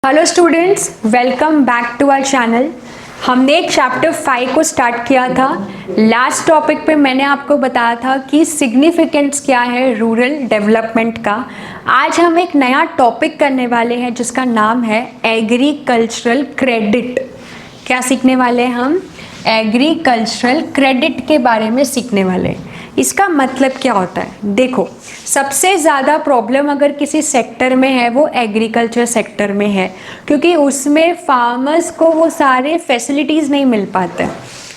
Hello students, welcome back to our channel. हमने एक chapter 5 को स्टार्ट किया था। लास्ट टॉपिक पे मैंने आपको बताया था कि सिग्निफिकेंस क्या है रूरल डेवलपमेंट का। आज हम एक नया टॉपिक करने वाले हैं जिसका नाम है एग्रीकल्चरल क्रेडिट। क्या सीखने वाले हैं हम? एग्रीकल्चरल क्रेडिट के बारे में सीखने वाले हैं। इसका मतलब क्या होता है? देखो, सबसे ज़्यादा प्रॉब्लम अगर किसी सेक्टर में है वो एग्रीकल्चर सेक्टर में है, क्योंकि उसमें फार्मर्स को वो सारे फैसिलिटीज़ नहीं मिल पाते।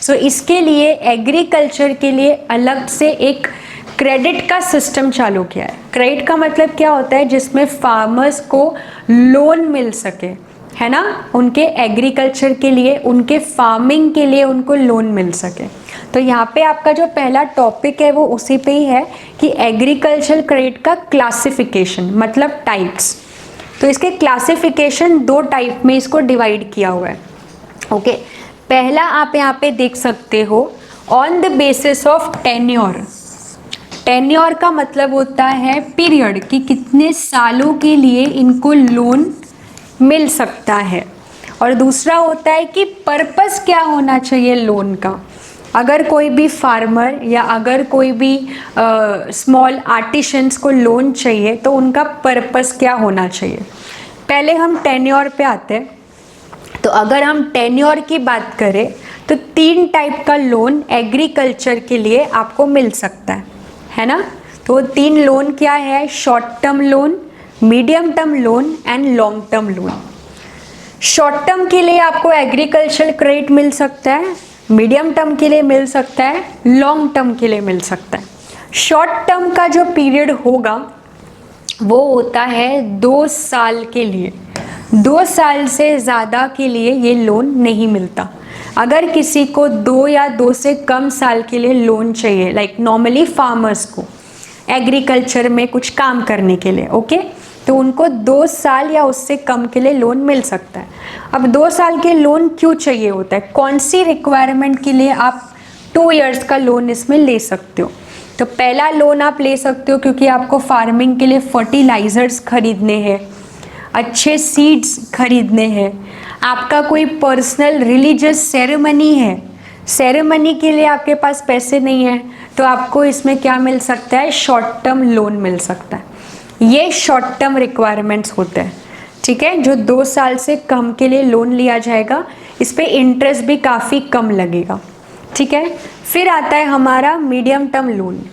सो इसके लिए एग्रीकल्चर के लिए अलग से एक क्रेडिट का सिस्टम चालू किया है। क्रेडिट का मतलब क्या होता है? जिसमें फार्मर्स को लोन मिल सके, है ना, उनके एग्रीकल्चर के लिए, उनके फार्मिंग के लिए उनको लोन मिल सके। तो यहाँ पे आपका जो पहला टॉपिक है वो उसी पे ही है कि एग्रीकल्चर क्रेडिट का क्लासिफिकेशन, मतलब टाइप्स। तो इसके क्लासिफिकेशन दो टाइप में इसको डिवाइड किया हुआ है। ओके, पहला आप यहाँ पे देख सकते हो on the basis of tenure. Tenure का मतलब होता है पीरियड, कि कितने सालों के लिए इनको लोन मिल सकता है। और दूसरा होता है कि पर्पस क्या होना चाहिए लोन का। अगर कोई भी फार्मर या अगर कोई भी स्मॉल आर्टिशंस को लोन चाहिए तो उनका पर्पस क्या होना चाहिए। पहले हम टेन्योर पे आते हैं। तो अगर हम टेन्योर की बात करें तो 3 टाइप का लोन एग्रीकल्चर के लिए आपको मिल सकता है ना। तो 3 लोन क्या है? Short term loan, medium term loan and long term loan. Short term के लिए आपको एग्रीकल्चर क्रेडिट मिल सकता है, मीडियम टर्म के लिए मिल सकता है, लॉन्ग टर्म के लिए मिल सकता है। शॉर्ट टर्म का जो पीरियड होगा वो होता है 2 साल के लिए। 2 साल से ज़्यादा के लिए ये लोन नहीं मिलता। अगर किसी को 2 या 2 से कम साल के लिए लोन चाहिए, लाइक नॉर्मली फार्मर्स को एग्रीकल्चर में कुछ काम करने के लिए, ओके, तो उनको 2 साल या उससे कम के लिए लोन मिल सकता है। अब 2 साल के लोन क्यों चाहिए होता है? कौन सी रिक्वायरमेंट के लिए आप 2 इयर्स का लोन इसमें ले सकते हो? तो पहला लोन आप ले सकते हो क्योंकि आपको फार्मिंग के लिए फर्टिलाइजर्स खरीदने हैं, अच्छे सीड्स खरीदने हैं, आपका कोई पर्सनल रिलीजियस सेरेमनी है, सेरेमनी के लिए आपके पास पैसे नहीं है, तो आपको इसमें क्या मिल सकता है? शॉर्ट टर्म लोन मिल सकता है। ये शॉर्ट टर्म रिक्वायरमेंट्स होते हैं, ठीक है, जो 2 साल से कम के लिए लोन लिया जाएगा। इस पे इंटरेस्ट भी काफ़ी कम लगेगा, ठीक है। फिर आता है हमारा medium term loan.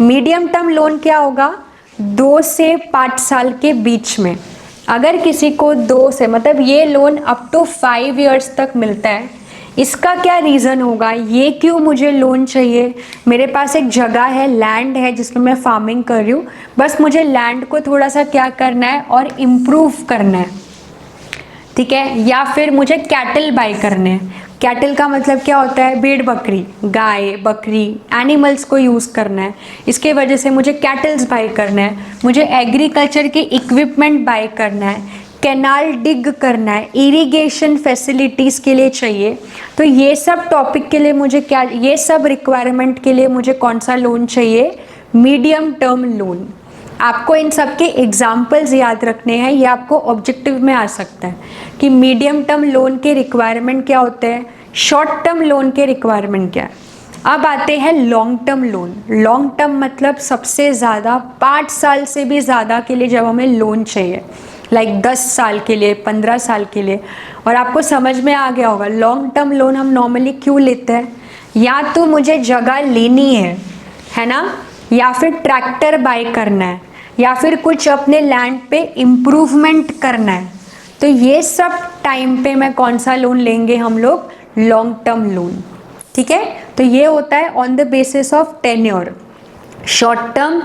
Medium term loan क्या होगा? 2 से 5 साल के बीच में। अगर किसी को 2 से, मतलब ये लोन अप टू 5 इयर्स तक मिलता है। इसका क्या रीज़न होगा? ये क्यों मुझे लोन चाहिए? मेरे पास एक जगह है, लैंड है जिसमें मैं फार्मिंग कर रही हूँ, बस मुझे लैंड को थोड़ा सा क्या करना है और इम्प्रूव करना है, ठीक है। या फिर मुझे कैटल बाय करने हैं। कैटल का मतलब क्या होता है? भेड़ बकरी, गाय बकरी, एनिमल्स को यूज़ करना है। इसके वजह से मुझे कैटल्स बाय करना है, मुझे एग्रीकल्चर के इक्विपमेंट बाय करना है, कैनाल डिग करना है, इरिगेशन फैसिलिटीज़ के लिए चाहिए। तो ये सब टॉपिक के लिए मुझे क्या, ये सब रिक्वायरमेंट के लिए मुझे कौन सा लोन चाहिए? Medium term loan. आपको इन सब के एग्जाम्पल्स याद रखने हैं, ये आपको ऑब्जेक्टिव में आ सकता है कि मीडियम टर्म लोन के रिक्वायरमेंट क्या होते हैं, शॉर्ट टर्म लोन के रिक्वायरमेंट क्या है। अब आते हैं long term loan. Long term मतलब सबसे ज़्यादा 5 साल से भी ज़्यादा के लिए जब हमें लोन चाहिए, लाइक 10 साल के लिए, 15 साल के लिए। और आपको समझ में आ गया होगा लॉन्ग टर्म लोन हम नॉर्मली क्यों लेते हैं। या तो मुझे जगह लेनी है ना, या फिर ट्रैक्टर बाय करना है, या फिर कुछ अपने लैंड पे इम्प्रूवमेंट करना है। तो ये सब टाइम पे मैं कौन सा लोन लेंगे हम लोग? लॉन्ग टर्म लोन, ठीक है। तो ये होता है on the basis of tenure. Short term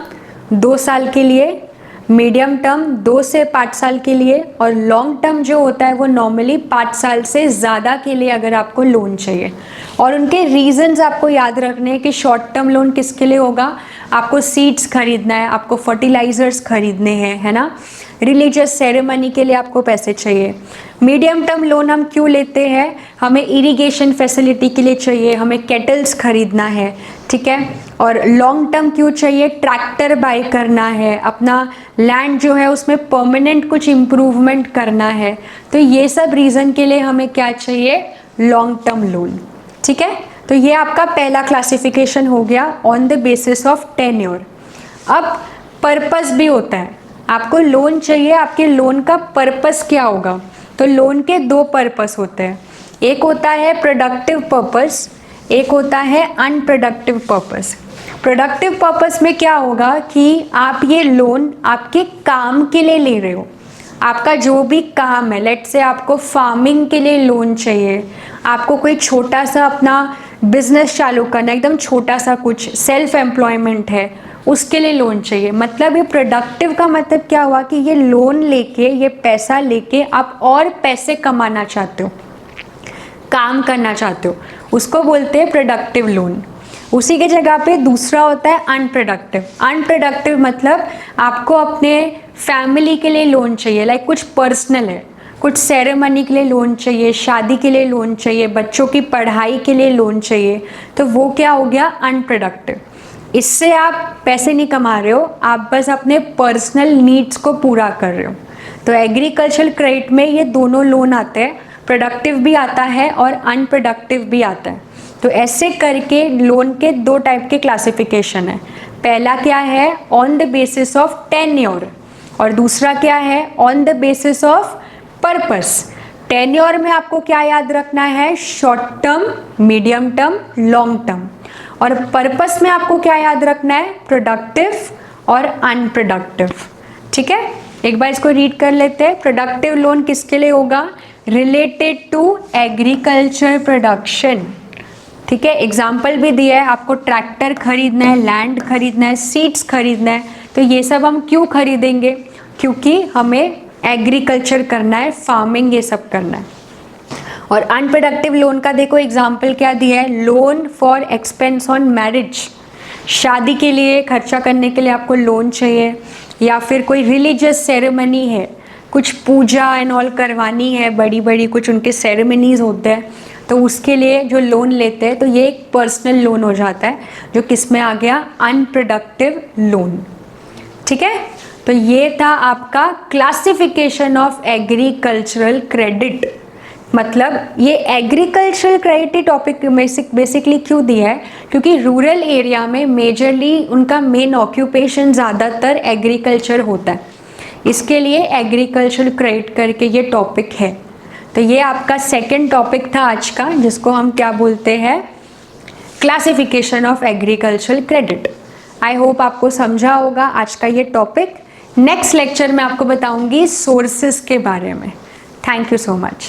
2 साल के लिए, मीडियम टर्म 2 से 5 साल के लिए, और लॉन्ग टर्म जो होता है वो नॉर्मली 5 साल से ज़्यादा के लिए अगर आपको लोन चाहिए। और उनके रीजंस आपको याद रखने हैं कि शॉर्ट टर्म लोन किसके लिए होगा? आपको सीड्स खरीदना है, आपको फर्टिलाइजर्स खरीदने हैं, है ना, रिलीजियस सेरेमनी के लिए आपको पैसे चाहिए, मीडियम टर्म लोन हम क्यों लेते हैं? हमें इरिगेशन फैसिलिटी के लिए चाहिए, हमें केटल्स खरीदना है, ठीक है। और लॉन्ग टर्म क्यों चाहिए? ट्रैक्टर बाय करना है, अपना लैंड जो है उसमें परमानेंट कुछ इम्प्रूवमेंट करना है। तो ये सब रीज़न के लिए हमें क्या चाहिए? लॉन्ग टर्म लोन, ठीक है। तो ये आपका पहला क्लासिफिकेशन हो गया on the basis of tenure. अब पर्पस भी होता है, आपको लोन चाहिए, आपके लोन का पर्पस क्या होगा? तो लोन के दो पर्पस होते हैं, एक होता है प्रोडक्टिव पर्पस, एक होता है अनप्रोडक्टिव पर्पस। प्रोडक्टिव पर्पस में क्या होगा कि आप ये लोन आपके काम के लिए ले रहे हो, आपका जो भी काम है, लेट्स से आपको फार्मिंग के लिए लोन चाहिए, आपको कोई छोटा सा अपना बिजनेस चालू करना, एकदम छोटा सा कुछ सेल्फ एम्प्लॉयमेंट है, उसके लिए लोन चाहिए। मतलब ये प्रोडक्टिव का मतलब क्या हुआ कि ये लोन लेके, ये पैसा लेके आप और पैसे कमाना चाहते हो, काम करना चाहते हो, उसको बोलते हैं प्रोडक्टिव लोन। उसी के जगह पे दूसरा होता है अनप्रोडक्टिव। अनप्रोडक्टिव मतलब आपको अपने फैमिली के लिए लोन चाहिए, लाइक कुछ पर्सनल है, कुछ सेरेमनी के लिए लोन चाहिए, शादी के लिए लोन चाहिए, बच्चों की पढ़ाई के लिए लोन चाहिए, तो वो क्या हो गया? अनप्रोडक्टिव। इससे आप पैसे नहीं कमा रहे हो, आप बस अपने पर्सनल नीड्स को पूरा कर रहे हो। तो एग्रीकल्चरल क्रेडिट में ये दोनों लोन आते हैं, प्रोडक्टिव भी आता है और अनप्रोडक्टिव भी आता है। तो ऐसे करके लोन के दो टाइप के क्लासिफिकेशन है। पहला क्या है? On the basis of tenure, और दूसरा क्या है? On the basis of purpose. Tenure में आपको क्या याद रखना है? Short term, medium term, long term. और पर्पस में आपको क्या याद रखना है? प्रोडक्टिव और अनप्रोडक्टिव, ठीक है। एक बार इसको रीड कर लेते हैं। प्रोडक्टिव लोन किसके लिए होगा? रिलेटेड टू एग्रीकल्चर प्रोडक्शन, ठीक है। एग्जाम्पल भी दिया है, आपको ट्रैक्टर खरीदना है, लैंड खरीदना है, सीड्स खरीदना है, तो ये सब हम क्यों खरीदेंगे? क्योंकि हमें एग्रीकल्चर करना है, फार्मिंग ये सब करना है। और अनप्रोडक्टिव लोन का देखो एग्जाम्पल क्या दिया है? Loan for expense on marriage, शादी के लिए खर्चा करने के लिए आपको लोन चाहिए, या फिर कोई रिलीजियस सेरेमनी है, कुछ पूजा एंड ऑल करवानी है, बड़ी बड़ी कुछ उनके सेरेमनीज होते हैं, तो उसके लिए जो लोन लेते हैं, तो ये एक पर्सनल लोन हो जाता है, जो किस में आ गया? अनप्रोडक्टिव लोन, ठीक है। तो ये था आपका क्लासिफिकेशन ऑफ एग्रीकल्चरल क्रेडिट। मतलब ये एग्रीकल्चरल क्रेडिट टॉपिक बेसिकली क्यों दिया है? क्योंकि रूरल एरिया में मेजरली उनका मेन ऑक्यूपेशन ज़्यादातर एग्रीकल्चर होता है, इसके लिए एग्रीकल्चरल क्रेडिट करके ये टॉपिक है। तो ये आपका सेकंड टॉपिक था आज का, जिसको हम क्या बोलते हैं? Classification of agricultural credit. I hope आपको समझा होगा आज का ये टॉपिक। नेक्स्ट लेक्चर में आपको बताऊंगी सोर्सेस के बारे में। Thank you so much.